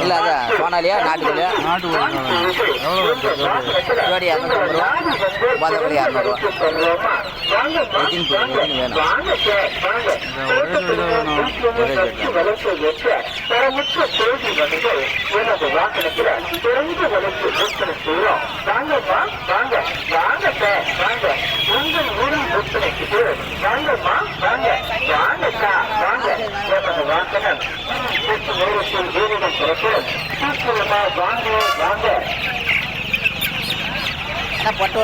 இல்ல அதான் சோனாலியா நாட்டுக்கோழியா? ஜோடி 250 ரூபா, பாதக்கோழி 200 ரூபா. வேணும் பட்டு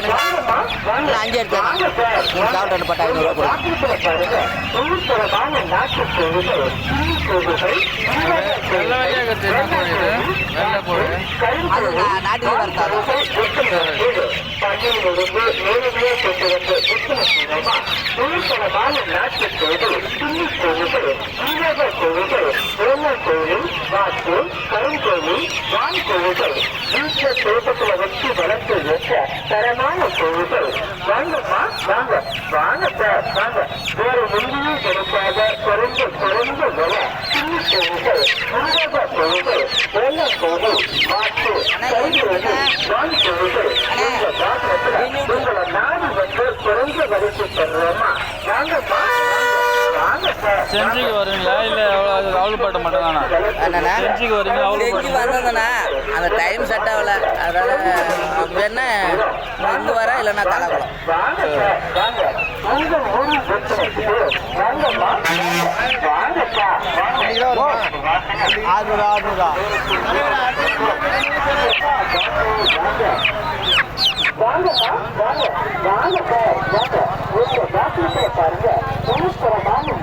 5 எடுத்துக்கலாம். 3 சாப்பிட்டு பட்டு 500 ரூபா. அது நாட்டிலே வர்த்தாரு. தரமான பொருட்கள் வாங்கம்மா வாங்க வாங்க சார் வாங்க வேறு எங்கேயும் கிடைக்காத குறைந்த விலை சின்ன பொருட்கள் உலக பொருட்கள் வெள்ள பொருள் மாற்று வான் பொருட்கள் இந்த பாத்திரத்தில் உங்களை நாடு வந்து குறைந்த விலைக்கு தருவோமா வாங்கம்மா வாங்க சார். செஞ்சுக்கு வருவீங்களா இல்ல அவளுப்பட்ட மட்டும் தானா? செஞ்சுக்கு வருவீங்களா? செஞ்சு வந்ததுண்ணா அந்த டைம் செட் ஆகல, அதனால வேணா இங்கே வர இல்லைன்னா தலைக்குளம். பாருங்க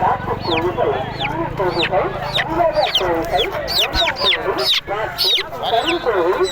நாட்டு கோழிகள் கோழிகள் உலக கோழிகள் கருங்கோழி